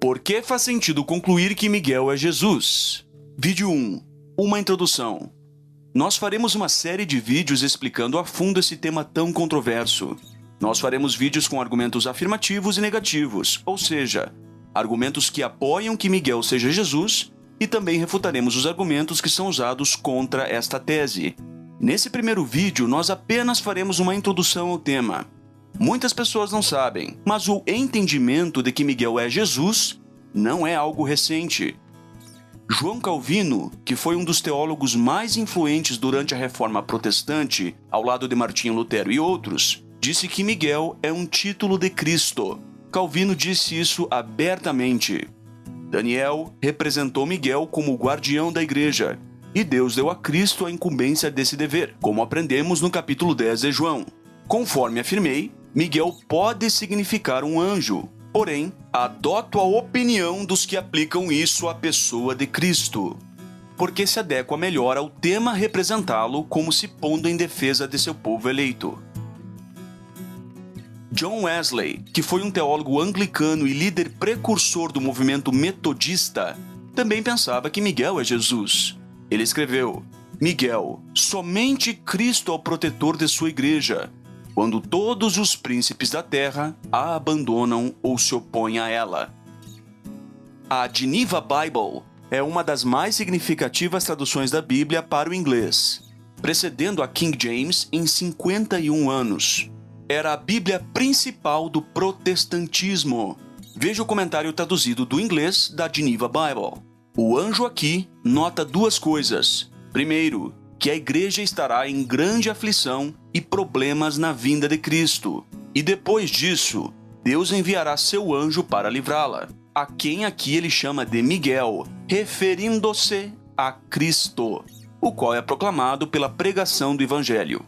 Por que faz sentido concluir que Miguel é Jesus? Vídeo 1. Uma introdução. Nós faremos uma série de vídeos explicando a fundo esse tema tão controverso. Nós faremos vídeos com argumentos afirmativos e negativos, ou seja, argumentos que apoiam que Miguel seja Jesus, e também refutaremos os argumentos que são usados contra esta tese. Nesse primeiro vídeo, nós apenas faremos uma introdução ao tema. Muitas pessoas não sabem, mas o entendimento de que Miguel é Jesus não é algo recente. João Calvino, que foi um dos teólogos mais influentes durante a Reforma Protestante, ao lado de Martinho Lutero e outros, disse que Miguel é um título de Cristo. Calvino disse isso abertamente. Daniel representou Miguel como o guardião da igreja, e Deus deu a Cristo a incumbência desse dever, como aprendemos no capítulo 10 de João. Conforme afirmei, Miguel pode significar um anjo, porém, adoto a opinião dos que aplicam isso à pessoa de Cristo, porque se adequa melhor ao tema representá-lo como se pondo em defesa de seu povo eleito. John Wesley, que foi um teólogo anglicano e líder precursor do movimento metodista, também pensava que Miguel é Jesus. Ele escreveu: Miguel, somente Cristo é o protetor de sua igreja, quando todos os príncipes da terra a abandonam ou se opõem a ela. A Geneva Bible é uma das mais significativas traduções da Bíblia para o inglês, precedendo a King James em 51 anos. Era a Bíblia principal do protestantismo. Veja o comentário traduzido do inglês da Geneva Bible. O anjo aqui nota duas coisas. Primeiro, que a igreja estará em grande aflição e problemas na vinda de Cristo. E depois disso, Deus enviará seu anjo para livrá-la, a quem aqui ele chama de Miguel, referindo-se a Cristo, o qual é proclamado pela pregação do Evangelho.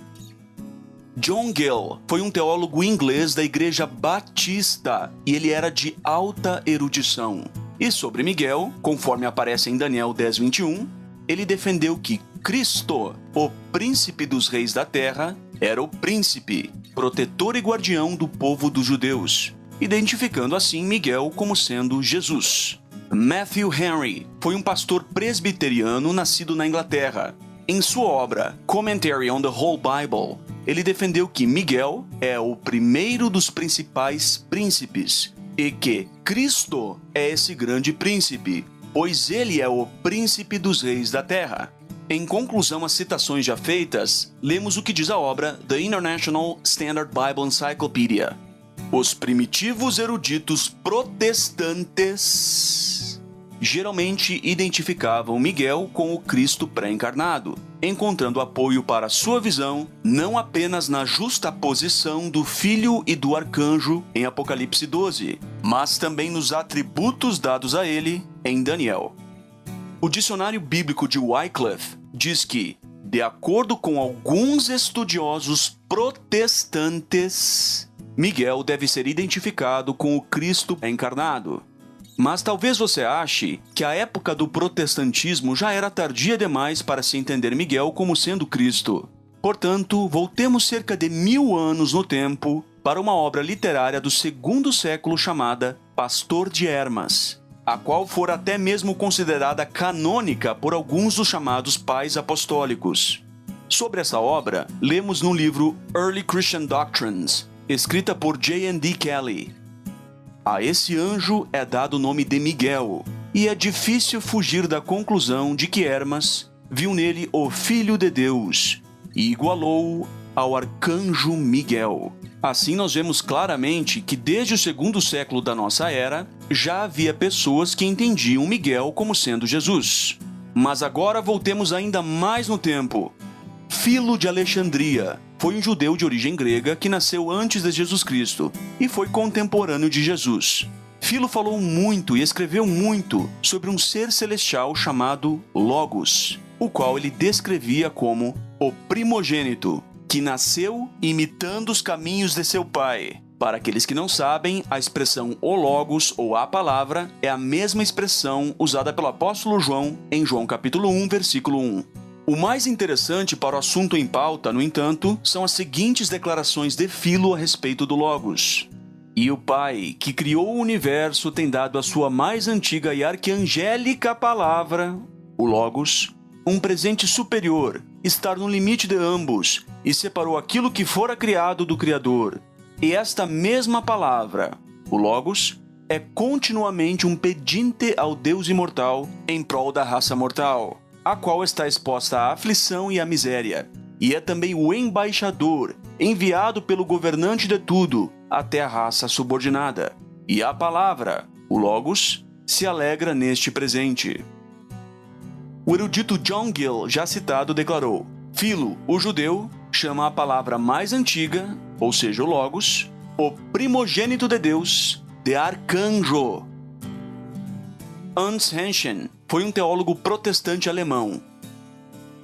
John Gill foi um teólogo inglês da Igreja Batista e ele era de alta erudição. E sobre Miguel, conforme aparece em Daniel 10:21, ele defendeu que Cristo, o príncipe dos reis da terra, era o príncipe, protetor e guardião do povo dos judeus, identificando assim Miguel como sendo Jesus. Matthew Henry foi um pastor presbiteriano nascido na Inglaterra. Em sua obra Commentary on the Whole Bible, ele defendeu que Miguel é o primeiro dos principais príncipes e que Cristo é esse grande príncipe, pois ele é o príncipe dos reis da terra. Em conclusão às citações já feitas, lemos o que diz a obra The International Standard Bible Encyclopedia. Os primitivos eruditos protestantes geralmente identificavam Miguel com o Cristo pré-encarnado, encontrando apoio para sua visão não apenas na justaposição do Filho e do Arcanjo em Apocalipse 12, mas também nos atributos dados a ele em Daniel. O dicionário bíblico de Wycliffe diz que, de acordo com alguns estudiosos protestantes, Miguel deve ser identificado com o Cristo encarnado. Mas talvez você ache que a época do protestantismo já era tardia demais para se entender Miguel como sendo Cristo. Portanto, voltemos cerca de 1000 anos no tempo para uma obra literária do segundo século chamada Pastor de Hermas, a qual fora até mesmo considerada canônica por alguns dos chamados pais apostólicos. Sobre essa obra, lemos no livro Early Christian Doctrines, escrita por J.N.D. Kelly. A esse anjo é dado o nome de Miguel, e é difícil fugir da conclusão de que Hermas viu nele o Filho de Deus e igualou-o ao arcanjo Miguel. Assim nós vemos claramente que desde o segundo século da nossa era, já havia pessoas que entendiam Miguel como sendo Jesus. Mas agora voltemos ainda mais no tempo. Filo de Alexandria foi um judeu de origem grega que nasceu antes de Jesus Cristo e foi contemporâneo de Jesus. Filo falou muito e escreveu muito sobre um ser celestial chamado Logos, o qual ele descrevia como o primogênito, que nasceu imitando os caminhos de seu pai. Para aqueles que não sabem, a expressão o Logos ou a palavra é a mesma expressão usada pelo apóstolo João em João capítulo 1, versículo 1. O mais interessante para o assunto em pauta, no entanto, são as seguintes declarações de Filo a respeito do Logos. E o Pai, que criou o universo, tem dado a sua mais antiga e arquiangélica palavra, o Logos, um presente superior, estar no limite de ambos, e separou aquilo que fora criado do Criador. E esta mesma palavra, o Logos, é continuamente um pedinte ao Deus imortal em prol da raça mortal, a qual está exposta à aflição e à miséria. E é também o embaixador, enviado pelo governante de tudo, até a raça subordinada. E a palavra, o Logos, se alegra neste presente. O erudito John Gill, já citado, declarou: Philo, o judeu, chama a palavra mais antiga, ou seja, o Logos, o primogênito de Deus, de arcanjo. Ernst Henschen foi um teólogo protestante alemão.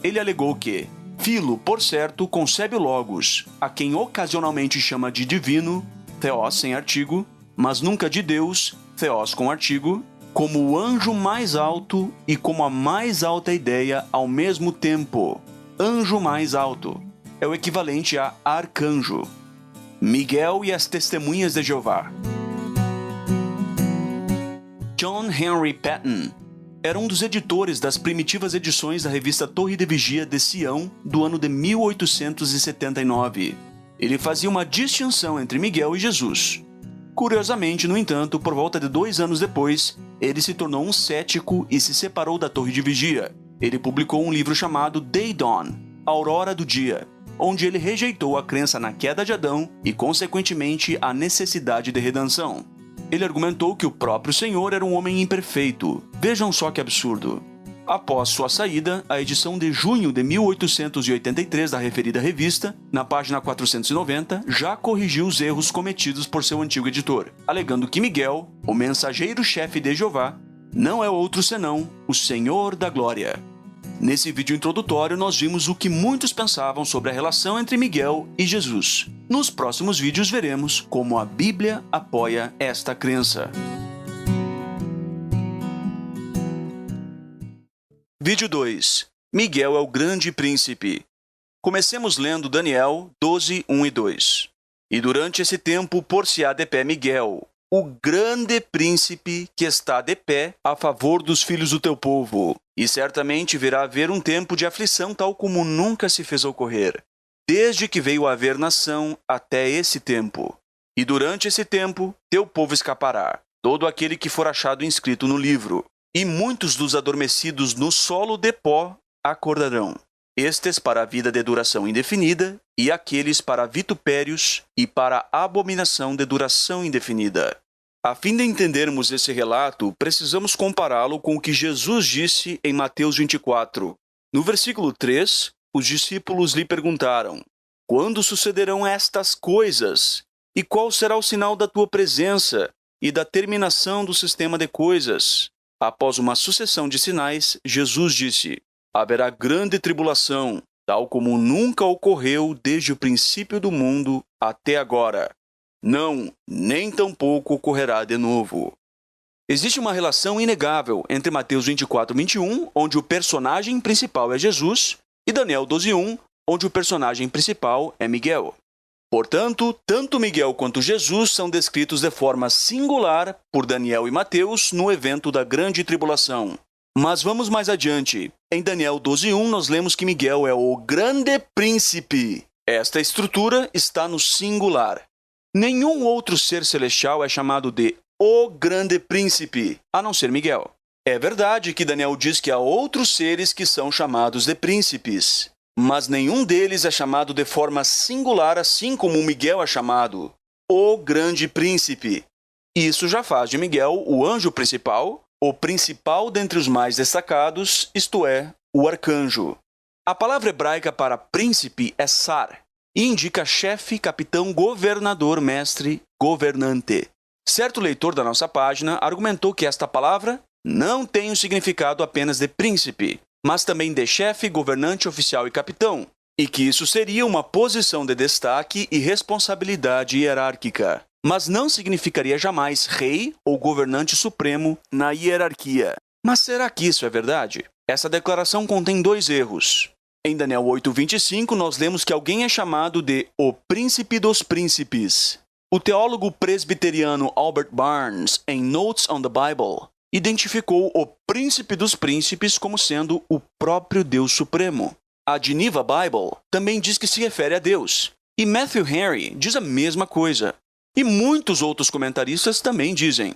Ele alegou que Philo, por certo, concebe o Logos, a quem ocasionalmente chama de divino, theos sem artigo, mas nunca de Deus, theos com artigo, como o anjo mais alto e como a mais alta ideia ao mesmo tempo. Anjo mais alto é o equivalente a arcanjo. Miguel e as Testemunhas de Jeová. John Henry Patton era um dos editores das primitivas edições da revista Torre de Vigia de Sião do ano de 1879. Ele fazia uma distinção entre Miguel e Jesus. Curiosamente, no entanto, por volta de 2 anos depois, ele se tornou um cético e se separou da Torre de Vigia. Ele publicou um livro chamado Day Dawn, Aurora do Dia, onde ele rejeitou a crença na queda de Adão e, consequentemente, a necessidade de redenção. Ele argumentou que o próprio Senhor era um homem imperfeito. Vejam só que absurdo. Após sua saída, a edição de junho de 1883 da referida revista, na página 490, já corrigiu os erros cometidos por seu antigo editor, alegando que Miguel, o mensageiro-chefe de Jeová, não é outro senão o Senhor da Glória. Nesse vídeo introdutório, nós vimos o que muitos pensavam sobre a relação entre Miguel e Jesus. Nos próximos vídeos veremos como a Bíblia apoia esta crença. Vídeo 2. Miguel é o grande príncipe. Comecemos lendo Daniel 12, 1 e 2. E durante esse tempo pôr-se-á de pé Miguel, o grande príncipe que está de pé a favor dos filhos do teu povo. E certamente virá haver um tempo de aflição tal como nunca se fez ocorrer, desde que veio a haver nação até esse tempo. E durante esse tempo, teu povo escapará, todo aquele que for achado inscrito no livro. E muitos dos adormecidos no solo de pó acordarão. Estes para a vida de duração indefinida, e aqueles para vitupérios e para abominação de duração indefinida. A fim de entendermos esse relato, precisamos compará-lo com o que Jesus disse em Mateus 24. No versículo 3, os discípulos lhe perguntaram: Quando sucederão estas coisas? E qual será o sinal da tua presença e da terminação do sistema de coisas? Após uma sucessão de sinais, Jesus disse: Haverá grande tribulação, tal como nunca ocorreu desde o princípio do mundo até agora. Não, nem tampouco ocorrerá de novo. Existe uma relação inegável entre Mateus 24, 21, onde o personagem principal é Jesus, e Daniel 12, 1, onde o personagem principal é Miguel. Portanto, tanto Miguel quanto Jesus são descritos de forma singular por Daniel e Mateus no evento da Grande Tribulação. Mas vamos mais adiante. Em Daniel 12, 1, nós lemos que Miguel é o grande príncipe. Esta estrutura está no singular. Nenhum outro ser celestial é chamado de o grande príncipe, a não ser Miguel. É verdade que Daniel diz que há outros seres que são chamados de príncipes, mas nenhum deles é chamado de forma singular, assim como Miguel é chamado, o grande príncipe. Isso já faz de Miguel o anjo principal, o principal dentre os mais destacados, isto é, o arcanjo. A palavra hebraica para príncipe é sar, e indica chefe, capitão, governador, mestre, governante. Certo leitor da nossa página argumentou que esta palavra não tem o significado apenas de príncipe, mas também de chefe, governante, oficial e capitão, e que isso seria uma posição de destaque e responsabilidade hierárquica, mas não significaria jamais rei ou governante supremo na hierarquia. Mas será que isso é verdade? Essa declaração contém 2 erros. Em Daniel 8:25, nós lemos que alguém é chamado de o príncipe dos príncipes. O teólogo presbiteriano Albert Barnes, em Notes on the Bible, identificou o Príncipe dos Príncipes como sendo o próprio Deus Supremo. A Geneva Bible também diz que se refere a Deus, e Matthew Henry diz a mesma coisa. E muitos outros comentaristas também dizem.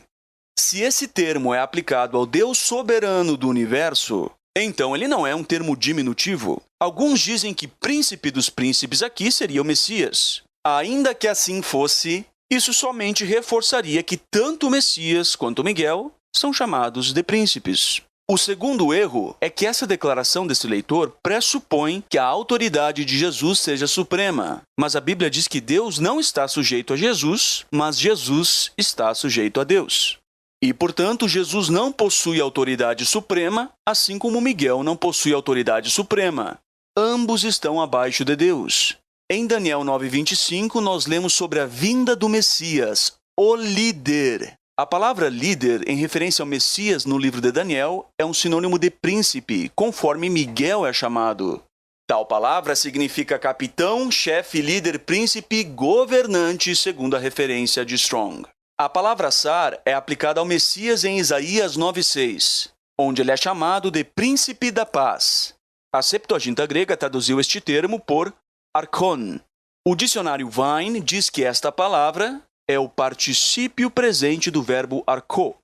Se esse termo é aplicado ao Deus soberano do universo, então ele não é um termo diminutivo. Alguns dizem que Príncipe dos Príncipes aqui seria o Messias. Ainda que assim fosse, isso somente reforçaria que tanto o Messias quanto Miguel são chamados de príncipes. O segundo erro é que essa declaração desse leitor pressupõe que a autoridade de Jesus seja suprema. Mas a Bíblia diz que Deus não está sujeito a Jesus, mas Jesus está sujeito a Deus. E, portanto, Jesus não possui autoridade suprema, assim como Miguel não possui autoridade suprema. Ambos estão abaixo de Deus. Em Daniel 9:25, nós lemos sobre a vinda do Messias, o líder. A palavra líder, em referência ao Messias no livro de Daniel, é um sinônimo de príncipe, conforme Miguel é chamado. Tal palavra significa capitão, chefe, líder, príncipe, governante, segundo a referência de Strong. A palavra Sar é aplicada ao Messias em Isaías 9:6, onde ele é chamado de príncipe da paz. A Septuaginta grega traduziu este termo por archon. O dicionário Vine diz que esta palavra é o particípio presente do verbo archo.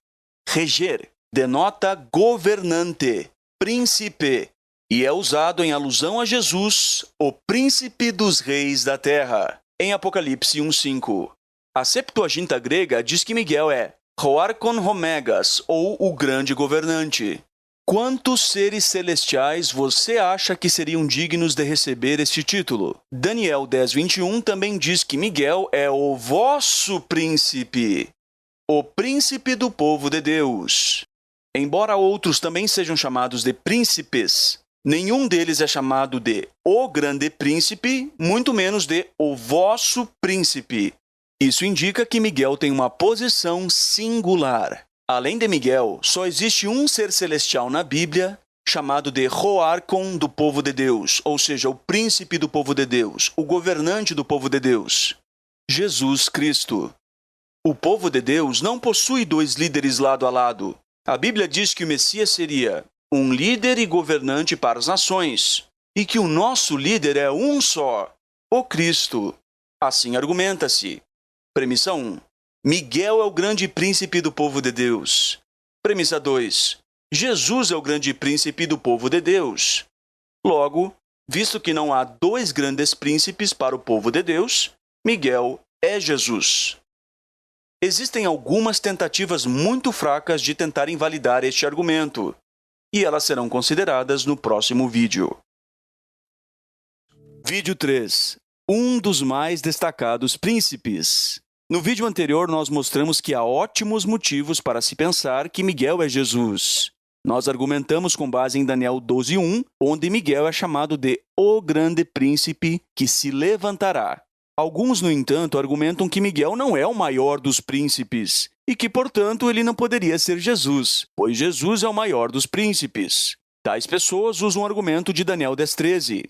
Reger denota governante, príncipe, e é usado em alusão a Jesus, o príncipe dos reis da terra, em Apocalipse 1:5. A Septuaginta grega diz que Miguel é Hoarchon Homegas, ou o grande governante. Quantos seres celestiais você acha que seriam dignos de receber este título? Daniel 10:21 também diz que Miguel é o vosso príncipe, o príncipe do povo de Deus. Embora outros também sejam chamados de príncipes, nenhum deles é chamado de o grande príncipe, muito menos de o vosso príncipe. Isso indica que Miguel tem uma posição singular. Além de Miguel, só existe um ser celestial na Bíblia, chamado de Hoarchon do povo de Deus, ou seja, o príncipe do povo de Deus, o governante do povo de Deus, Jesus Cristo. O povo de Deus não possui dois líderes lado a lado. A Bíblia diz que o Messias seria um líder e governante para as nações, e que o nosso líder é um só, o Cristo. Assim argumenta-se. Premissa 1. Miguel é o grande príncipe do povo de Deus. Premissa 2. Jesus é o grande príncipe do povo de Deus. Logo, visto que não há dois grandes príncipes para o povo de Deus, Miguel é Jesus. Existem algumas tentativas muito fracas de tentar invalidar este argumento, e elas serão consideradas no próximo vídeo. Vídeo 3. Um dos mais destacados príncipes. No vídeo anterior, nós mostramos que há ótimos motivos para se pensar que Miguel é Jesus. Nós argumentamos com base em Daniel 12:1, onde Miguel é chamado de o grande príncipe que se levantará. Alguns, no entanto, argumentam que Miguel não é o maior dos príncipes e que, portanto, ele não poderia ser Jesus, pois Jesus é o maior dos príncipes. Tais pessoas usam o argumento de Daniel 10:13.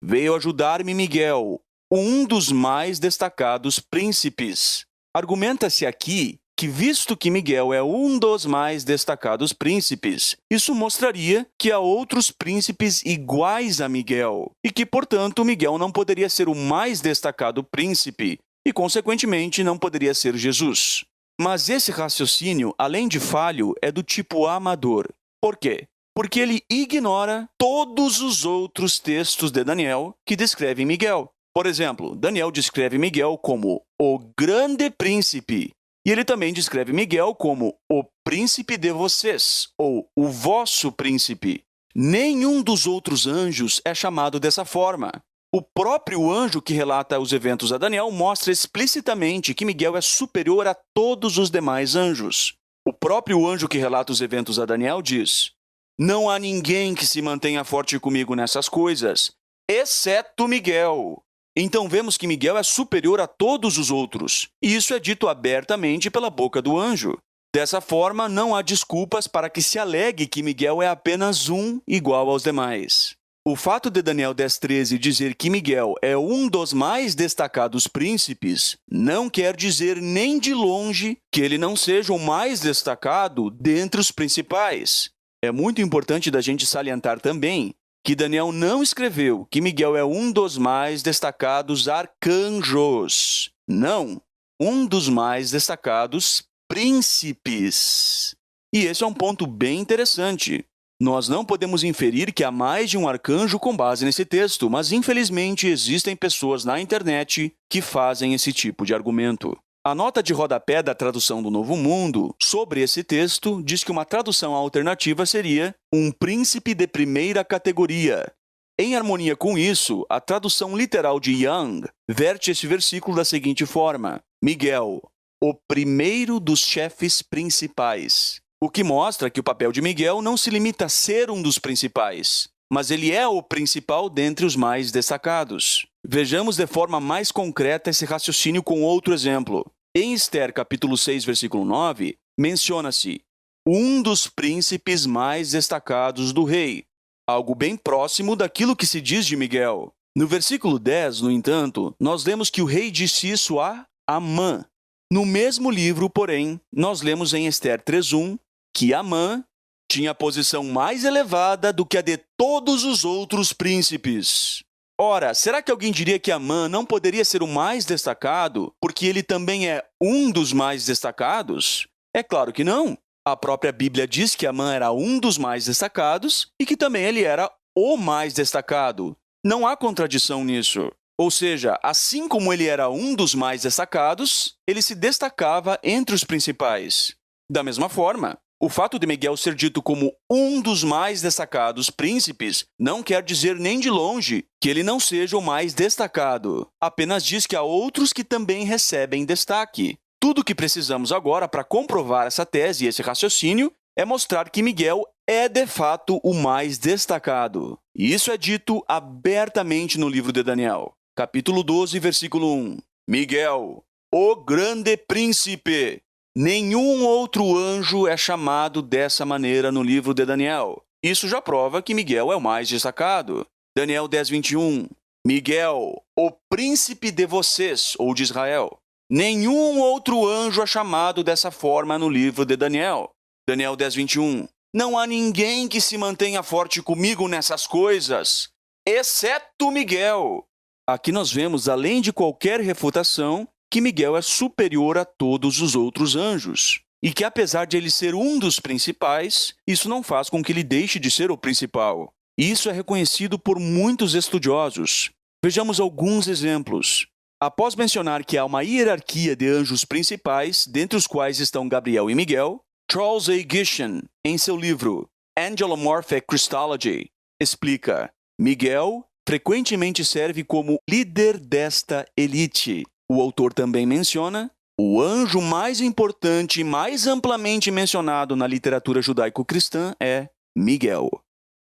Veio ajudar-me Miguel, um dos mais destacados príncipes. Argumenta-se aqui que, visto que Miguel é um dos mais destacados príncipes, isso mostraria que há outros príncipes iguais a Miguel, e que, portanto, Miguel não poderia ser o mais destacado príncipe, e, consequentemente, não poderia ser Jesus. Mas esse raciocínio, além de falho, é do tipo amador. Por quê? Porque ele ignora todos os outros textos de Daniel que descrevem Miguel. Por exemplo, Daniel descreve Miguel como o grande príncipe, e ele também descreve Miguel como o príncipe de vocês, ou o vosso príncipe. Nenhum dos outros anjos é chamado dessa forma. O próprio anjo que relata os eventos a Daniel mostra explicitamente que Miguel é superior a todos os demais anjos. O próprio anjo que relata os eventos a Daniel diz: não há ninguém que se mantenha forte comigo nessas coisas, exceto Miguel. Então vemos que Miguel é superior a todos os outros, e isso é dito abertamente pela boca do anjo. Dessa forma, não há desculpas para que se alegue que Miguel é apenas um igual aos demais. O fato de Daniel 10:13 dizer que Miguel é um dos mais destacados príncipes não quer dizer nem de longe que ele não seja o mais destacado dentre os principais. É muito importante da gente salientar também que Daniel não escreveu que Miguel é um dos mais destacados arcanjos. Não, um dos mais destacados príncipes. E esse é um ponto bem interessante. Nós não podemos inferir que há mais de um arcanjo com base nesse texto, mas infelizmente existem pessoas na internet que fazem esse tipo de argumento. A nota de rodapé da tradução do Novo Mundo sobre esse texto diz que uma tradução alternativa seria um príncipe de primeira categoria. Em harmonia com isso, a tradução literal de Young verte esse versículo da seguinte forma: Miguel, o primeiro dos chefes principais. O que mostra que o papel de Miguel não se limita a ser um dos principais, mas ele é o principal dentre os mais destacados. Vejamos de forma mais concreta esse raciocínio com outro exemplo. Em Esther, capítulo 6, versículo 9, menciona-se um dos príncipes mais destacados do rei, algo bem próximo daquilo que se diz de Miguel. No versículo 10, no entanto, nós lemos que o rei disse isso a Amã. No mesmo livro, porém, nós lemos em Esther 3:1 que Amã tinha a posição mais elevada do que a de todos os outros príncipes. Ora, será que alguém diria que Amã não poderia ser o mais destacado porque ele também é um dos mais destacados? É claro que não. A própria Bíblia diz que Amã era um dos mais destacados e que também ele era o mais destacado. Não há contradição nisso. Ou seja, assim como ele era um dos mais destacados, ele se destacava entre os principais. Da mesma forma, o fato de Miguel ser dito como um dos mais destacados príncipes não quer dizer nem de longe que ele não seja o mais destacado. Apenas diz que há outros que também recebem destaque. Tudo o que precisamos agora para comprovar essa tese e esse raciocínio é mostrar que Miguel é de fato o mais destacado. E isso é dito abertamente no livro de Daniel. Capítulo 12, versículo 1. Miguel, o grande príncipe. Nenhum outro anjo é chamado dessa maneira no livro de Daniel. Isso já prova que Miguel é o mais destacado. Daniel 10:21. Miguel, o príncipe de vocês, ou de Israel. Nenhum outro anjo é chamado dessa forma no livro de Daniel. Daniel 10:21. Não há ninguém que se mantenha forte comigo nessas coisas, exceto Miguel. Aqui nós vemos, além de qualquer refutação, que Miguel é superior a todos os outros anjos. E que apesar de ele ser um dos principais, isso não faz com que ele deixe de ser o principal. Isso é reconhecido por muitos estudiosos. Vejamos alguns exemplos. Após mencionar que há uma hierarquia de anjos principais, dentre os quais estão Gabriel e Miguel, Charles A. Gishen, em seu livro Angelomorphic Christology, explica: Miguel frequentemente serve como líder desta elite. O autor também menciona o anjo mais importante e mais amplamente mencionado na literatura judaico-cristã é Miguel.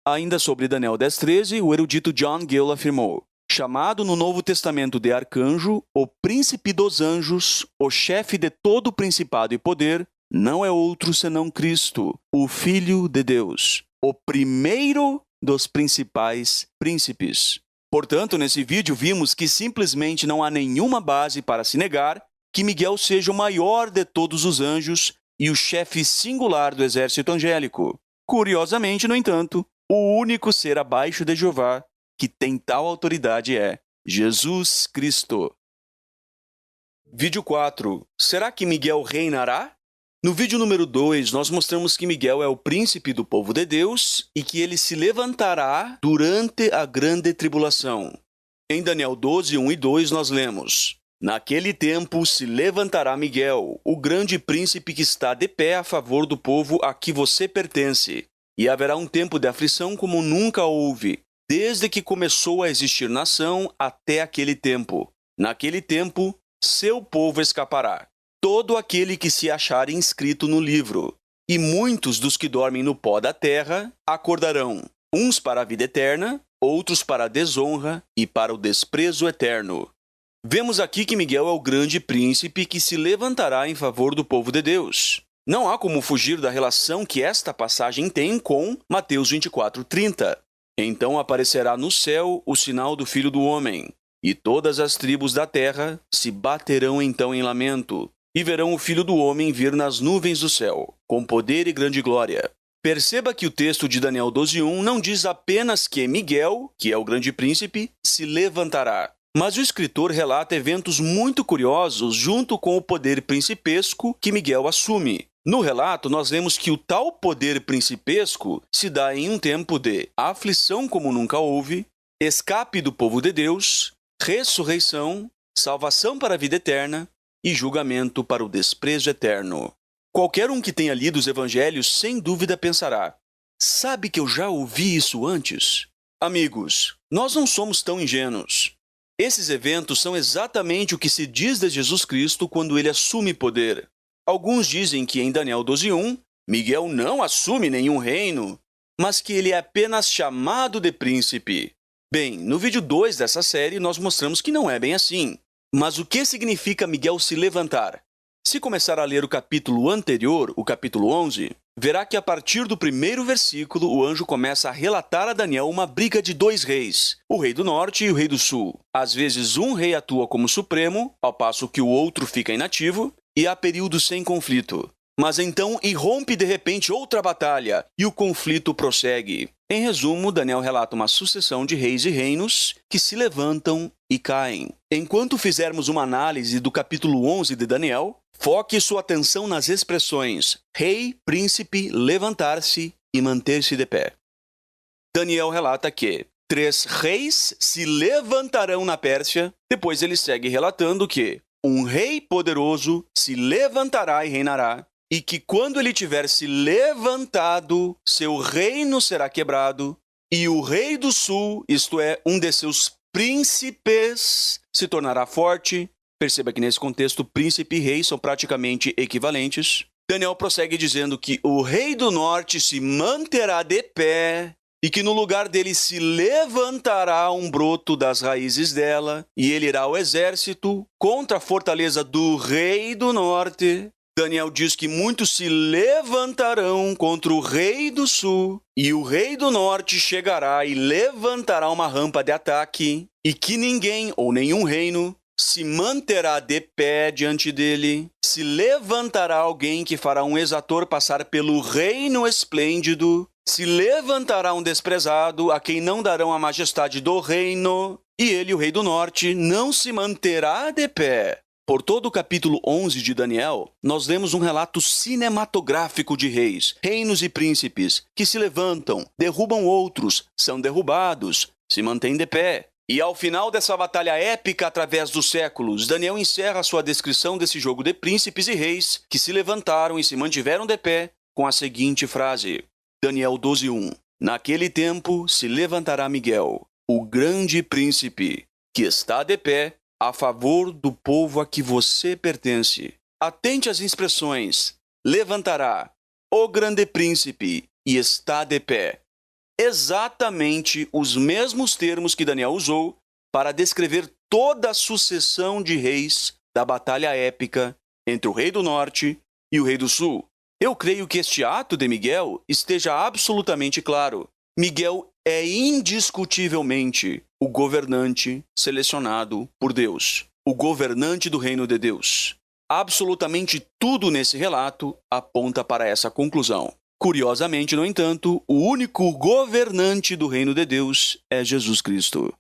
Ainda sobre Daniel 10:13, o erudito John Gill afirmou: chamado no Novo Testamento de arcanjo, o príncipe dos anjos, o chefe de todo o principado e poder, não é outro senão Cristo, o Filho de Deus, o primeiro dos principais príncipes. Portanto, nesse vídeo vimos que simplesmente não há nenhuma base para se negar que Miguel seja o maior de todos os anjos e o chefe singular do exército angélico. Curiosamente, no entanto, o único ser abaixo de Jeová que tem tal autoridade é Jesus Cristo. Vídeo 4. Será que Miguel reinará? No vídeo número 2, nós mostramos que Miguel é o príncipe do povo de Deus e que ele se levantará durante a grande tribulação. Em Daniel 12, 1 e 2, nós lemos: naquele tempo se levantará Miguel, o grande príncipe que está de pé a favor do povo a que você pertence. E haverá um tempo de aflição como nunca houve, desde que começou a existir nação até aquele tempo. Naquele tempo, seu povo escapará, todo aquele que se achar inscrito no livro. E muitos dos que dormem no pó da terra acordarão, uns para a vida eterna, outros para a desonra e para o desprezo eterno. Vemos aqui que Miguel é o grande príncipe que se levantará em favor do povo de Deus. Não há como fugir da relação que esta passagem tem com Mateus 24:30. Então aparecerá no céu o sinal do Filho do Homem, e todas as tribos da terra se baterão então em lamento, e verão o Filho do Homem vir nas nuvens do céu, com poder e grande glória. Perceba que o texto de Daniel 12:1 não diz apenas que Miguel, que é o grande príncipe, se levantará. Mas o escritor relata eventos muito curiosos junto com o poder principesco que Miguel assume. No relato, nós vemos que o tal poder principesco se dá em um tempo de aflição como nunca houve, escape do povo de Deus, ressurreição, salvação para a vida eterna e julgamento para o desprezo eterno. Qualquer um que tenha lido os evangelhos, sem dúvida pensará: sabe que eu já ouvi isso antes? Amigos, nós não somos tão ingênuos. Esses eventos são exatamente o que se diz de Jesus Cristo quando ele assume poder. Alguns dizem que em Daniel 12:1, Miguel não assume nenhum reino, mas que ele é apenas chamado de príncipe. Bem, no vídeo 2 dessa série nós mostramos que não é bem assim. Mas o que significa Miguel se levantar? Se começar a ler o capítulo anterior, o capítulo 11, verá que a partir do primeiro versículo o anjo começa a relatar a Daniel uma briga de dois reis, o rei do norte e o rei do sul. Às vezes um rei atua como supremo, ao passo que o outro fica inativo, e há períodos sem conflito. Mas então irrompe de repente outra batalha, e o conflito prossegue. Em resumo, Daniel relata uma sucessão de reis e reinos que se levantam e caem. Enquanto fizermos uma análise do capítulo 11 de Daniel, foque sua atenção nas expressões rei, príncipe, levantar-se e manter-se de pé. Daniel relata que 3 reis se levantarão na Pérsia. Depois ele segue relatando que um rei poderoso se levantará e reinará, e que quando ele tiver se levantado, seu reino será quebrado, e o rei do sul, isto é, um de seus príncipes, se tornará forte. Perceba que nesse contexto, príncipe e rei são praticamente equivalentes. Daniel prossegue dizendo que o rei do norte se manterá de pé e que no lugar dele se levantará um broto das raízes dela, e ele irá ao exército contra a fortaleza do rei do norte. Daniel diz que muitos se levantarão contra o rei do sul, e o rei do norte chegará e levantará uma rampa de ataque, e que ninguém ou nenhum reino se manterá de pé diante dele. Se levantará alguém que fará um exator passar pelo reino esplêndido. Se levantará um desprezado a quem não darão a majestade do reino. E ele, o rei do norte, não se manterá de pé. Por todo o capítulo 11 de Daniel, nós vemos um relato cinematográfico de reis, reinos e príncipes que se levantam, derrubam outros, são derrubados, se mantêm de pé. E ao final dessa batalha épica através dos séculos, Daniel encerra sua descrição desse jogo de príncipes e reis que se levantaram e se mantiveram de pé com a seguinte frase: Daniel 12:1. Naquele tempo se levantará Miguel, o grande príncipe, que está de pé a favor do povo a que você pertence. Atente às expressões: levantará, o grande príncipe, e está de pé. Exatamente os mesmos termos que Daniel usou para descrever toda a sucessão de reis da batalha épica entre o rei do norte e o rei do sul. Eu creio que este ato de Miguel esteja absolutamente claro. Miguel é indiscutivelmente o governante selecionado por Deus, o governante do reino de Deus. Absolutamente tudo nesse relato aponta para essa conclusão. Curiosamente, no entanto, o único governante do reino de Deus é Jesus Cristo.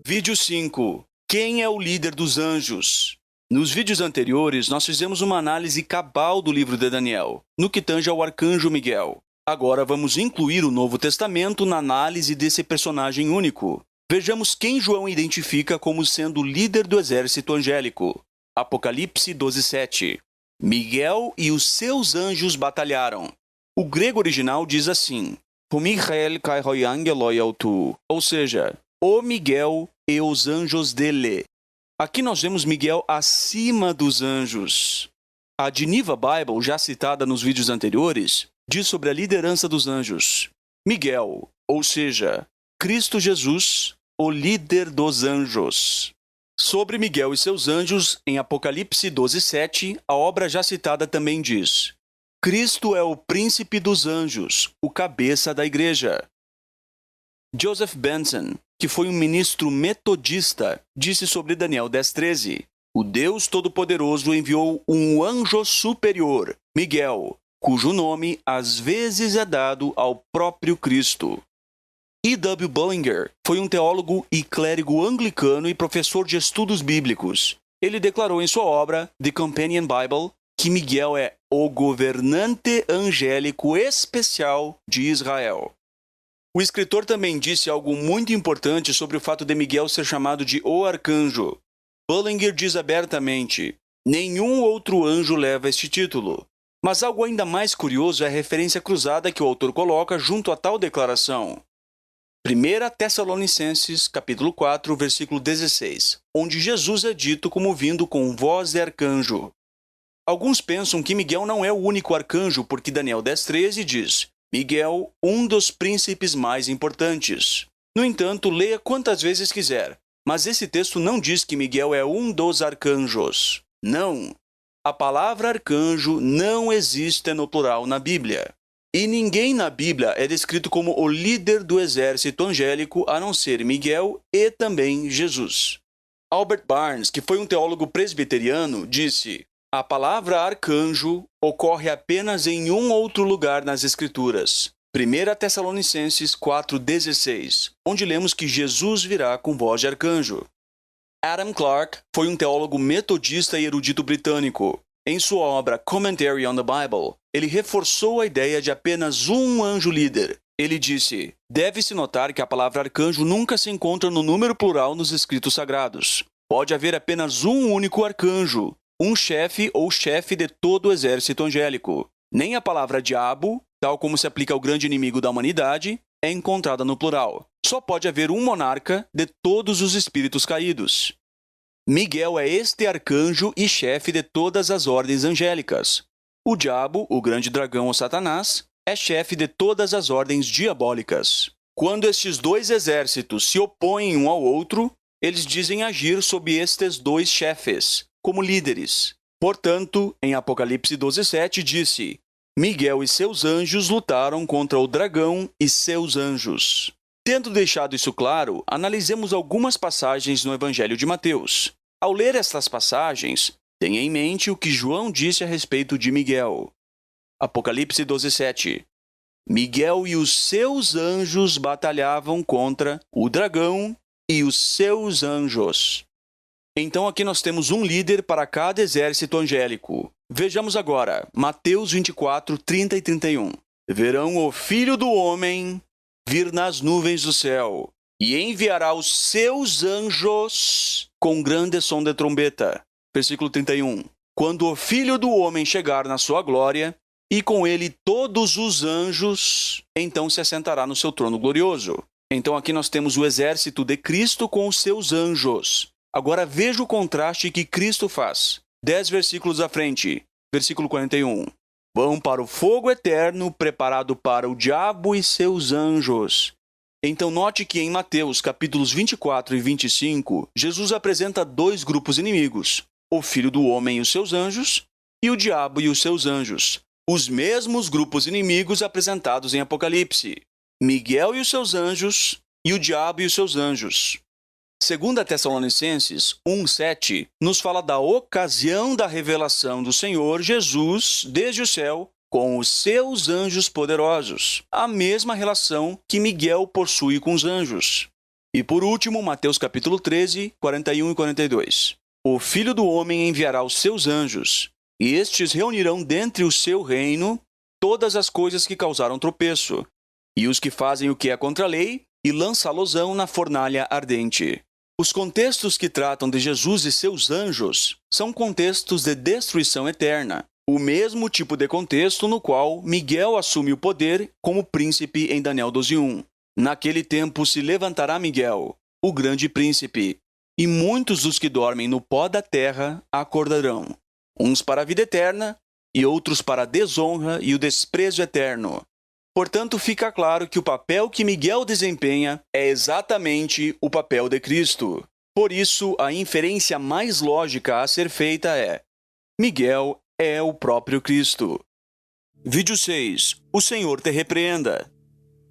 Vídeo 5. Quem é o líder dos anjos? Nos vídeos anteriores, nós fizemos uma análise cabal do livro de Daniel, no que tange ao arcanjo Miguel. Agora vamos incluir o Novo Testamento na análise desse personagem único. Vejamos quem João identifica como sendo o líder do exército angélico. Apocalipse 12:7. Miguel e os seus anjos batalharam. O grego original diz assim: ou seja, o Miguel e os anjos dele. Aqui nós vemos Miguel acima dos anjos. A Geneva Bible, já citada nos vídeos anteriores, diz sobre a liderança dos anjos. Miguel, ou seja, Cristo Jesus, o líder dos anjos. Sobre Miguel e seus anjos, em Apocalipse 12:7, a obra já citada também diz: Cristo é o príncipe dos anjos, o cabeça da igreja. Joseph Benson, que foi um ministro metodista, disse sobre Daniel 10:13: o Deus Todo-Poderoso enviou um anjo superior, Miguel, cujo nome às vezes é dado ao próprio Cristo. E. W. Bullinger foi um teólogo e clérigo anglicano e professor de estudos bíblicos. Ele declarou em sua obra, The Companion Bible, que Miguel é o governante angélico especial de Israel. O escritor também disse algo muito importante sobre o fato de Miguel ser chamado de o arcanjo. Bullinger diz abertamente: nenhum outro anjo leva este título. Mas algo ainda mais curioso é a referência cruzada que o autor coloca junto a tal declaração. 1 Tessalonicenses, capítulo 4, versículo 16, onde Jesus é dito como vindo com voz de arcanjo. Alguns pensam que Miguel não é o único arcanjo, porque Daniel 10:13 diz: Miguel, um dos príncipes mais importantes. No entanto, leia quantas vezes quiser, mas esse texto não diz que Miguel é um dos arcanjos. Não. A palavra arcanjo não existe no plural na Bíblia. E ninguém na Bíblia é descrito como o líder do exército angélico a não ser Miguel e também Jesus. Albert Barnes, que foi um teólogo presbiteriano, disse: a palavra arcanjo ocorre apenas em um outro lugar nas Escrituras. 1 Tessalonicenses 4:16, onde lemos que Jesus virá com voz de arcanjo. Adam Clarke foi um teólogo metodista e erudito britânico. Em sua obra Commentary on the Bible, ele reforçou a ideia de apenas um anjo líder. Ele disse: deve-se notar que a palavra arcanjo nunca se encontra no número plural nos escritos sagrados. Pode haver apenas um único arcanjo, um chefe ou chefe de todo o exército angélico. Nem a palavra diabo, tal como se aplica ao grande inimigo da humanidade, é encontrada no plural. Só pode haver um monarca de todos os espíritos caídos. Miguel é este arcanjo e chefe de todas as ordens angélicas. O diabo, o grande dragão ou Satanás, é chefe de todas as ordens diabólicas. Quando estes dois exércitos se opõem um ao outro, eles dizem agir sob estes dois chefes, como líderes. Portanto, em Apocalipse 12:7 disse: Miguel e seus anjos lutaram contra o dragão e seus anjos. Tendo deixado isso claro, analisemos algumas passagens no Evangelho de Mateus. Ao ler estas passagens, tenha em mente o que João disse a respeito de Miguel. Apocalipse 12:7. Miguel e os seus anjos batalhavam contra o dragão e os seus anjos. Então aqui nós temos um líder para cada exército angélico. Vejamos agora, Mateus 24, 30 e 31. Verão o Filho do Homem vir nas nuvens do céu, e enviará os seus anjos com grande som de trombeta. Versículo 31. Quando o Filho do Homem chegar na sua glória, e com ele todos os anjos, então se assentará no seu trono glorioso. Então aqui nós temos o exército de Cristo com os seus anjos. Agora veja o contraste que Cristo faz. 10 versículos à frente. Versículo 41. Vão para o fogo eterno preparado para o diabo e seus anjos. Então note que em Mateus capítulos 24 e 25, Jesus apresenta dois grupos inimigos: o Filho do Homem e os seus anjos, e o diabo e os seus anjos. Os mesmos grupos inimigos apresentados em Apocalipse: Miguel e os seus anjos, e o diabo e os seus anjos. 2 Tessalonicenses 1:7 nos fala da ocasião da revelação do Senhor Jesus desde o céu com os seus anjos poderosos, a mesma relação que Miguel possui com os anjos. E por último, Mateus capítulo 13, 41 e 42. O Filho do Homem enviará os seus anjos, e estes reunirão dentre o seu reino todas as coisas que causaram tropeço, e os que fazem o que é contra a lei, e lançá-los-ão na fornalha ardente. Os contextos que tratam de Jesus e seus anjos são contextos de destruição eterna, o mesmo tipo de contexto no qual Miguel assume o poder como príncipe em Daniel 12:1. Naquele tempo se levantará Miguel, o grande príncipe, e muitos dos que dormem no pó da terra acordarão, uns para a vida eterna e outros para a desonra e o desprezo eterno. Portanto, fica claro que o papel que Miguel desempenha é exatamente o papel de Cristo. Por isso, a inferência mais lógica a ser feita é: Miguel é o próprio Cristo. Vídeo 6. O Senhor te repreenda.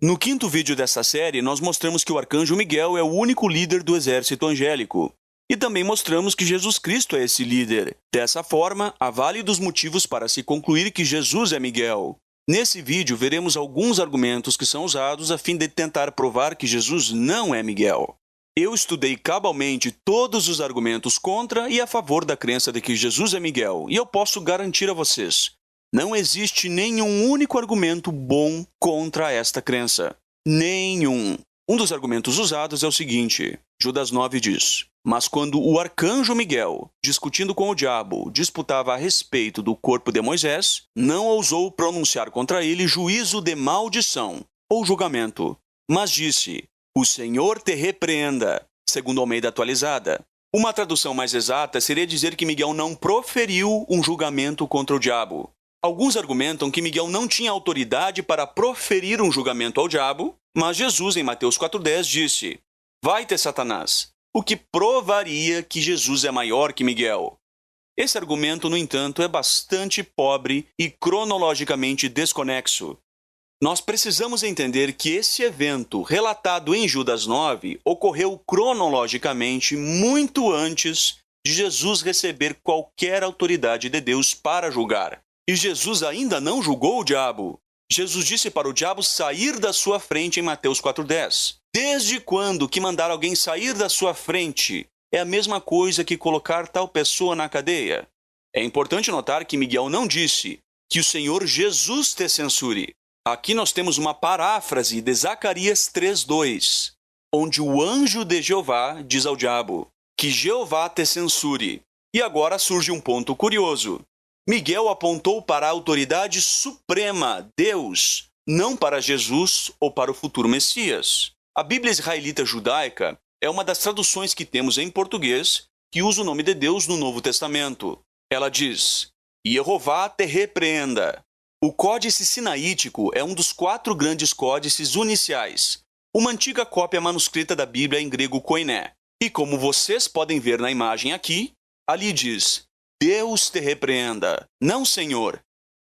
No quinto vídeo dessa série, nós mostramos que o arcanjo Miguel é o único líder do exército angélico. E também mostramos que Jesus Cristo é esse líder. Dessa forma, há válidos motivos para se concluir que Jesus é Miguel. Nesse vídeo, veremos alguns argumentos que são usados a fim de tentar provar que Jesus não é Miguel. Eu estudei cabalmente todos os argumentos contra e a favor da crença de que Jesus é Miguel, e eu posso garantir a vocês, não existe nenhum único argumento bom contra esta crença. Nenhum. Um dos argumentos usados é o seguinte: Judas 9 diz: mas quando o arcanjo Miguel, discutindo com o diabo, disputava a respeito do corpo de Moisés, não ousou pronunciar contra ele juízo de maldição ou julgamento, mas disse: o Senhor te repreenda, segundo Almeida atualizada. Uma tradução mais exata seria dizer que Miguel não proferiu um julgamento contra o diabo. Alguns argumentam que Miguel não tinha autoridade para proferir um julgamento ao diabo, mas Jesus, em Mateus 4,10, disse: vai-te, Satanás, o que provaria que Jesus é maior que Miguel. Esse argumento, no entanto, é bastante pobre e cronologicamente desconexo. Nós precisamos entender que esse evento, relatado em Judas 9, ocorreu cronologicamente muito antes de Jesus receber qualquer autoridade de Deus para julgar. E Jesus ainda não julgou o diabo. Jesus disse para o diabo sair da sua frente em Mateus 4,10. Desde quando que mandar alguém sair da sua frente é a mesma coisa que colocar tal pessoa na cadeia? É importante notar que Miguel não disse que o Senhor Jesus te censure. Aqui nós temos uma paráfrase de Zacarias 3,2, onde o anjo de Jeová diz ao diabo que Jeová te censure. E agora surge um ponto curioso. Miguel apontou para a autoridade suprema, Deus, não para Jesus ou para o futuro Messias. A Bíblia Israelita Judaica é uma das traduções que temos em português que usa o nome de Deus no Novo Testamento. Ela diz: Jeová te repreenda. O Códice Sinaítico é um dos 4 grandes códices uniciais, uma antiga cópia manuscrita da Bíblia em grego koiné. E como vocês podem ver na imagem aqui, ali diz: Deus te repreenda, não Senhor.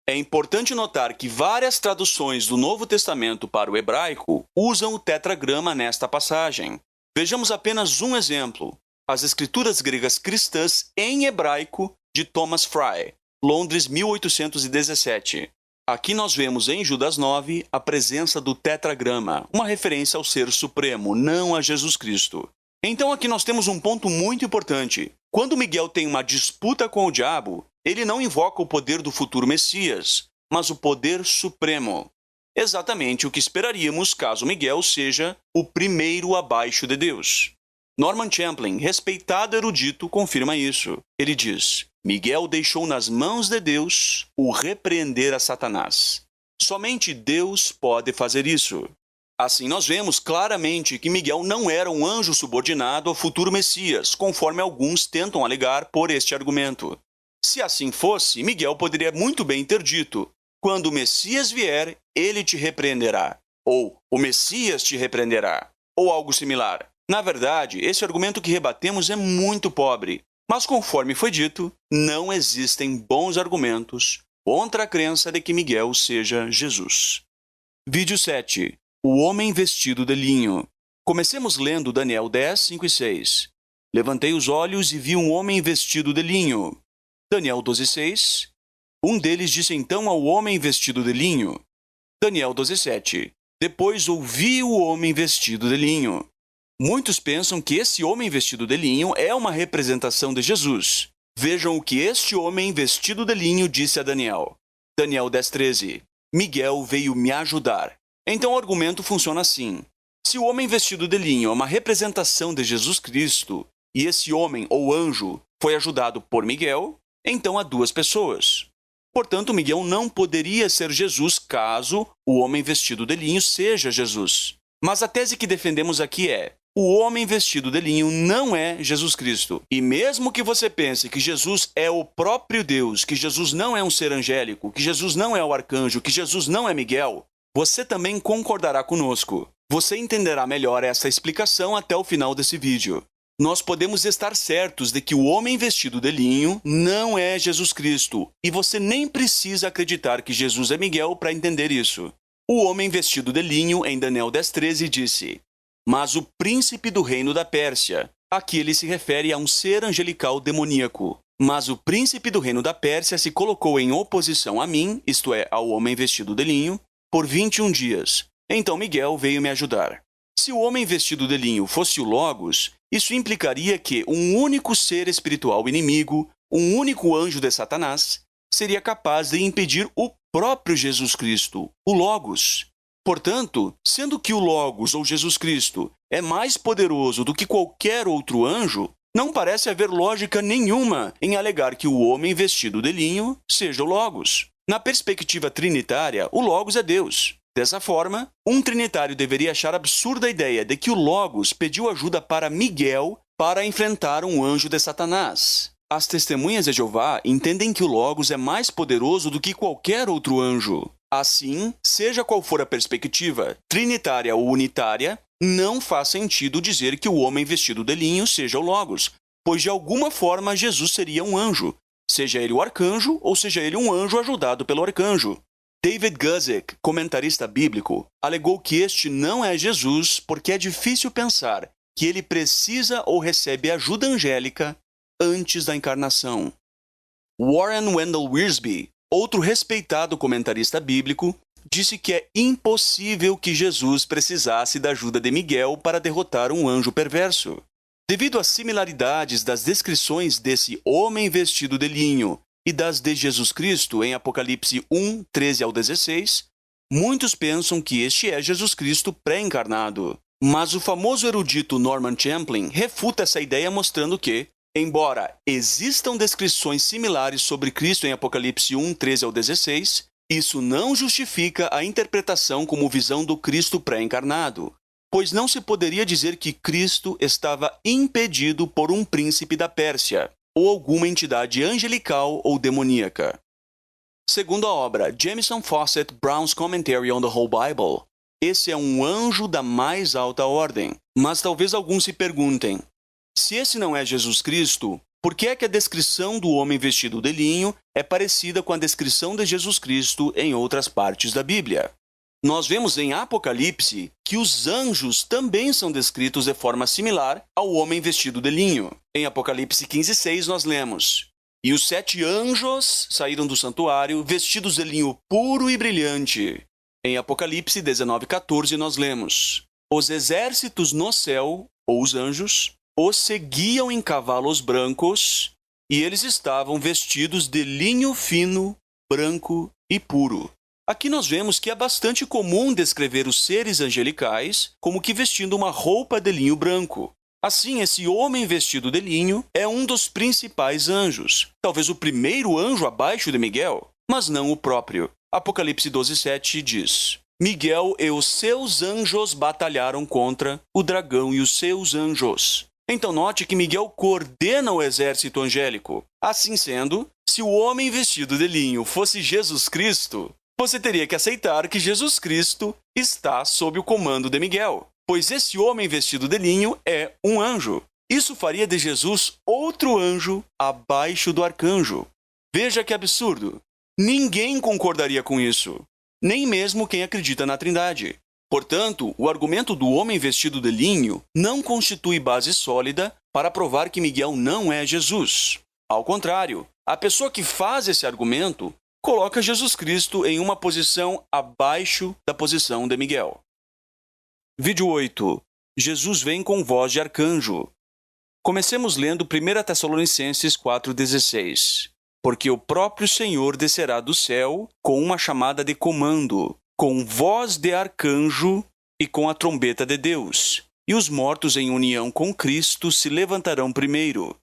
É importante notar que várias traduções do Novo Testamento para o hebraico usam o tetragrama nesta passagem. Vejamos apenas um exemplo: as Escrituras Gregas Cristãs em Hebraico, de Thomas Fry, Londres, 1817. Aqui nós vemos em Judas 9 a presença do tetragrama, uma referência ao Ser Supremo, não a Jesus Cristo. Então aqui nós temos um ponto muito importante. Quando Miguel tem uma disputa com o diabo, ele não invoca o poder do futuro Messias, mas o poder supremo. Exatamente o que esperaríamos caso Miguel seja o primeiro abaixo de Deus. Norman Champlin, respeitado erudito, confirma isso. Ele diz: Miguel deixou nas mãos de Deus o repreender a Satanás. Somente Deus pode fazer isso. Assim, nós vemos claramente que Miguel não era um anjo subordinado ao futuro Messias, conforme alguns tentam alegar por este argumento. Se assim fosse, Miguel poderia muito bem ter dito: quando o Messias vier, ele te repreenderá. Ou o Messias te repreenderá. Ou algo similar. Na verdade, esse argumento que rebatemos é muito pobre. Mas conforme foi dito, não existem bons argumentos contra a crença de que Miguel seja Jesus. Vídeo 7. O homem vestido de linho. Comecemos lendo Daniel 10, 5 e 6. Levantei os olhos e vi um homem vestido de linho. Daniel 12, 6. Um deles disse então ao homem vestido de linho. Daniel 12, 7. Depois ouvi o homem vestido de linho. Muitos pensam que esse homem vestido de linho é uma representação de Jesus. Vejam o que este homem vestido de linho disse a Daniel. Daniel 10, 13. Miguel veio me ajudar. Então o argumento funciona assim. Se o homem vestido de linho é uma representação de Jesus Cristo, e esse homem ou anjo foi ajudado por Miguel, então há 2 pessoas. Portanto, Miguel não poderia ser Jesus caso o homem vestido de linho seja Jesus. Mas a tese que defendemos aqui é: o homem vestido de linho não é Jesus Cristo. E mesmo que você pense que Jesus é o próprio Deus, que Jesus não é um ser angélico, que Jesus não é o arcanjo, que Jesus não é Miguel, você também concordará conosco. Você entenderá melhor essa explicação até o final desse vídeo. Nós podemos estar certos de que o homem vestido de linho não é Jesus Cristo, e você nem precisa acreditar que Jesus é Miguel para entender isso. O homem vestido de linho, em Daniel 10:13, disse: Mas o príncipe do reino da Pérsia. Aqui ele se refere a um ser angelical demoníaco. Mas o príncipe do reino da Pérsia se colocou em oposição a mim, isto é, ao homem vestido de linho, por 21 dias. Então Miguel veio me ajudar. Se o homem vestido de linho fosse o Logos, isso implicaria que um único ser espiritual inimigo, um único anjo de Satanás, seria capaz de impedir o próprio Jesus Cristo, o Logos. Portanto, sendo que o Logos, ou Jesus Cristo, é mais poderoso do que qualquer outro anjo, não parece haver lógica nenhuma em alegar que o homem vestido de linho seja o Logos. Na perspectiva trinitária, o Logos é Deus. Dessa forma, um trinitário deveria achar absurda a ideia de que o Logos pediu ajuda para Miguel para enfrentar um anjo de Satanás. As testemunhas de Jeová entendem que o Logos é mais poderoso do que qualquer outro anjo. Assim, seja qual for a perspectiva, trinitária ou unitária, não faz sentido dizer que o homem vestido de linho seja o Logos, pois de alguma forma Jesus seria um anjo, seja ele o arcanjo ou seja ele um anjo ajudado pelo arcanjo. David Guzik, comentarista bíblico, alegou que este não é Jesus porque é difícil pensar que ele precisa ou recebe ajuda angélica antes da encarnação. Warren Wendell Wiersbe, outro respeitado comentarista bíblico, disse que é impossível que Jesus precisasse da ajuda de Miguel para derrotar um anjo perverso. Devido às similaridades das descrições desse homem vestido de linho e das de Jesus Cristo em Apocalipse 1, 13 ao 16, muitos pensam que este é Jesus Cristo pré-encarnado. Mas o famoso erudito Norman Champlin refuta essa ideia mostrando que, embora existam descrições similares sobre Cristo em Apocalipse 1, 13 ao 16, isso não justifica a interpretação como visão do Cristo pré-encarnado, pois não se poderia dizer que Cristo estava impedido por um príncipe da Pérsia, ou alguma entidade angelical ou demoníaca. Segundo a obra Jamieson Fausset Brown's Commentary on the Whole Bible, esse é um anjo da mais alta ordem. Mas talvez alguns se perguntem, se esse não é Jesus Cristo, por que é que a descrição do homem vestido de linho é parecida com a descrição de Jesus Cristo em outras partes da Bíblia? Nós vemos em Apocalipse que os anjos também são descritos de forma similar ao homem vestido de linho. Em Apocalipse 15:6 nós lemos: E os 7 anjos saíram do santuário, vestidos de linho puro e brilhante. Em Apocalipse 19:14 nós lemos: Os exércitos no céu, ou os anjos, os seguiam em cavalos brancos, e eles estavam vestidos de linho fino, branco e puro. Aqui nós vemos que é bastante comum descrever os seres angelicais como que vestindo uma roupa de linho branco. Assim, esse homem vestido de linho é um dos principais anjos, talvez o primeiro anjo abaixo de Miguel, mas não o próprio. Apocalipse 12:7 diz: Miguel e os seus anjos batalharam contra o dragão e os seus anjos. Então note que Miguel coordena o exército angélico. Assim sendo, se o homem vestido de linho fosse Jesus Cristo, você teria que aceitar que Jesus Cristo está sob o comando de Miguel, pois esse homem vestido de linho é um anjo. Isso faria de Jesus outro anjo abaixo do arcanjo. Veja que absurdo! Ninguém concordaria com isso, nem mesmo quem acredita na Trindade. Portanto, o argumento do homem vestido de linho não constitui base sólida para provar que Miguel não é Jesus. Ao contrário, a pessoa que faz esse argumento coloca Jesus Cristo em uma posição abaixo da posição de Miguel. Vídeo 8. Jesus vem com voz de arcanjo. Comecemos lendo 1 Tessalonicenses 4,16. Porque o próprio Senhor descerá do céu com uma chamada de comando, com voz de arcanjo e com a trombeta de Deus. E os mortos em união com Cristo se levantarão primeiro.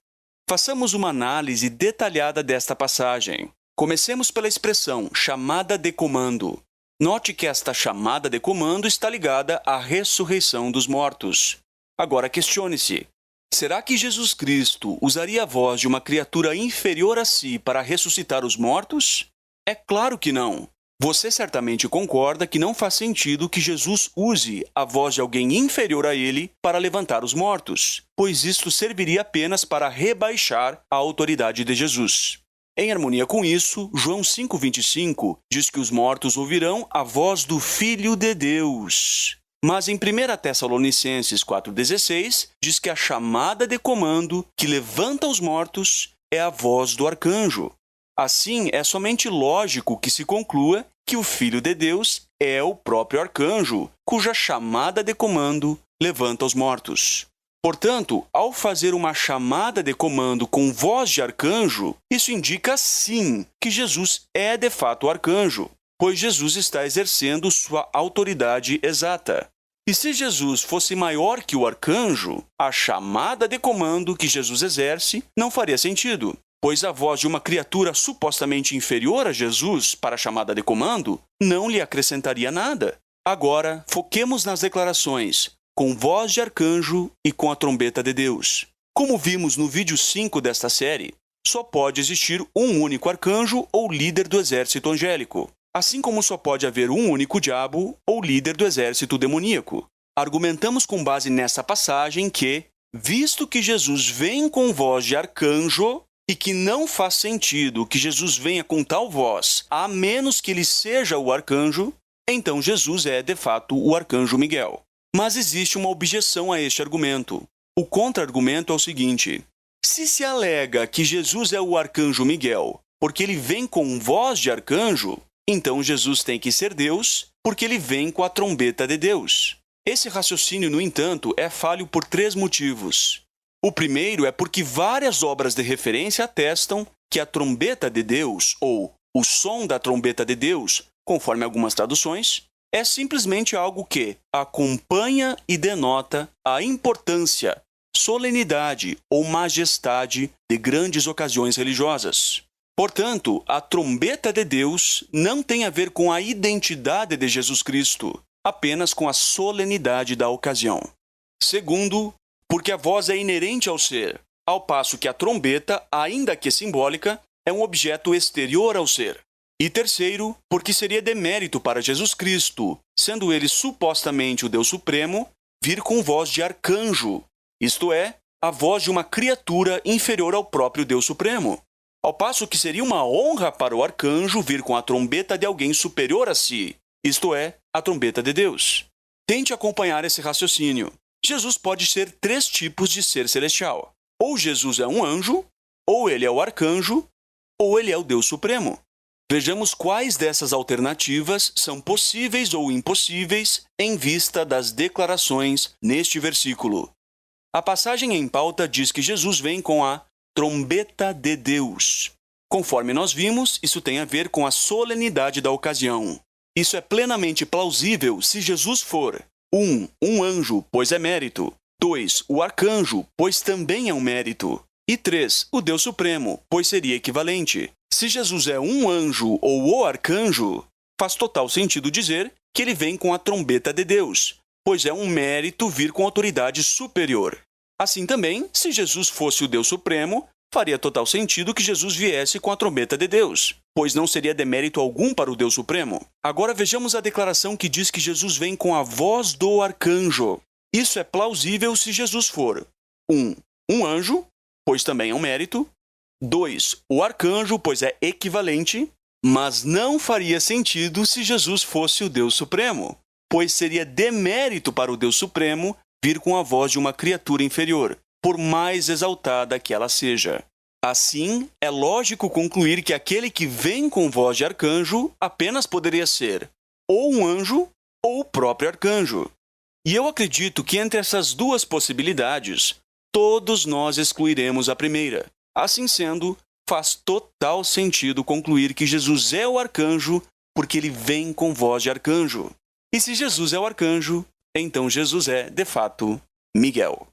Façamos uma análise detalhada desta passagem. Comecemos pela expressão chamada de comando. Note que esta chamada de comando está ligada à ressurreição dos mortos. Agora questione-se: será que Jesus Cristo usaria a voz de uma criatura inferior a si para ressuscitar os mortos? É claro que não. Você certamente concorda que não faz sentido que Jesus use a voz de alguém inferior a ele para levantar os mortos, pois isto serviria apenas para rebaixar a autoridade de Jesus. Em harmonia com isso, João 5,25 diz que os mortos ouvirão a voz do Filho de Deus. Mas em 1 Tessalonicenses 4,16 diz que a chamada de comando que levanta os mortos é a voz do arcanjo. Assim, é somente lógico que se conclua que o Filho de Deus é o próprio arcanjo, cuja chamada de comando levanta os mortos. Portanto, ao fazer uma chamada de comando com voz de arcanjo, isso indica sim que Jesus é de fato o arcanjo, pois Jesus está exercendo sua autoridade exata. E se Jesus fosse maior que o arcanjo, a chamada de comando que Jesus exerce não faria sentido, pois a voz de uma criatura supostamente inferior a Jesus para a chamada de comando não lhe acrescentaria nada. Agora, foquemos nas declarações com voz de arcanjo e com a trombeta de Deus. Como vimos no vídeo 5 desta série, só pode existir um único arcanjo ou líder do exército angélico, assim como só pode haver um único diabo ou líder do exército demoníaco. Argumentamos com base nessa passagem que, visto que Jesus vem com voz de arcanjo e que não faz sentido que Jesus venha com tal voz, a menos que ele seja o arcanjo, então Jesus é, de fato, o arcanjo Miguel. Mas existe uma objeção a este argumento. O contra-argumento é o seguinte: se se alega que Jesus é o arcanjo Miguel porque ele vem com voz de arcanjo, então Jesus tem que ser Deus porque ele vem com a trombeta de Deus. Esse raciocínio, no entanto, é falho por 3 motivos. O primeiro é porque várias obras de referência atestam que a trombeta de Deus, ou o som da trombeta de Deus, conforme algumas traduções, é simplesmente algo que acompanha e denota a importância, solenidade ou majestade de grandes ocasiões religiosas. Portanto, a trombeta de Deus não tem a ver com a identidade de Jesus Cristo, apenas com a solenidade da ocasião. Segundo, porque a voz é inerente ao ser, ao passo que a trombeta, ainda que simbólica, é um objeto exterior ao ser. E terceiro, porque seria demérito para Jesus Cristo, sendo ele supostamente o Deus Supremo, vir com voz de arcanjo, isto é, a voz de uma criatura inferior ao próprio Deus Supremo. Ao passo que seria uma honra para o arcanjo vir com a trombeta de alguém superior a si, isto é, a trombeta de Deus. Tente acompanhar esse raciocínio. Jesus pode ser 3 tipos de ser celestial. Ou Jesus é um anjo, ou ele é o arcanjo, ou ele é o Deus Supremo. Vejamos quais dessas alternativas são possíveis ou impossíveis em vista das declarações neste versículo. A passagem em pauta diz que Jesus vem com a trombeta de Deus. Conforme nós vimos, isso tem a ver com a solenidade da ocasião. Isso é plenamente plausível se Jesus for 1. Um anjo, pois é mérito. 2. O arcanjo, pois também é um mérito. E 3. O Deus Supremo, pois seria equivalente. Se Jesus é um anjo ou o arcanjo, faz total sentido dizer que ele vem com a trombeta de Deus, pois é um mérito vir com autoridade superior. Assim também, se Jesus fosse o Deus Supremo, faria total sentido que Jesus viesse com a trombeta de Deus, pois não seria demérito algum para o Deus Supremo. Agora vejamos a declaração que diz que Jesus vem com a voz do arcanjo. Isso é plausível se Jesus for 1. Um anjo, pois também é um mérito. 2. O arcanjo, pois é equivalente, mas não faria sentido se Jesus fosse o Deus Supremo, pois seria demérito para o Deus Supremo vir com a voz de uma criatura inferior, por mais exaltada que ela seja. Assim, é lógico concluir que aquele que vem com voz de arcanjo apenas poderia ser ou um anjo ou o próprio arcanjo. E eu acredito que entre essas 2 possibilidades, todos nós excluiremos a primeira. Assim sendo, faz total sentido concluir que Jesus é o arcanjo porque ele vem com voz de arcanjo. E se Jesus é o arcanjo, então Jesus é, de fato, Miguel.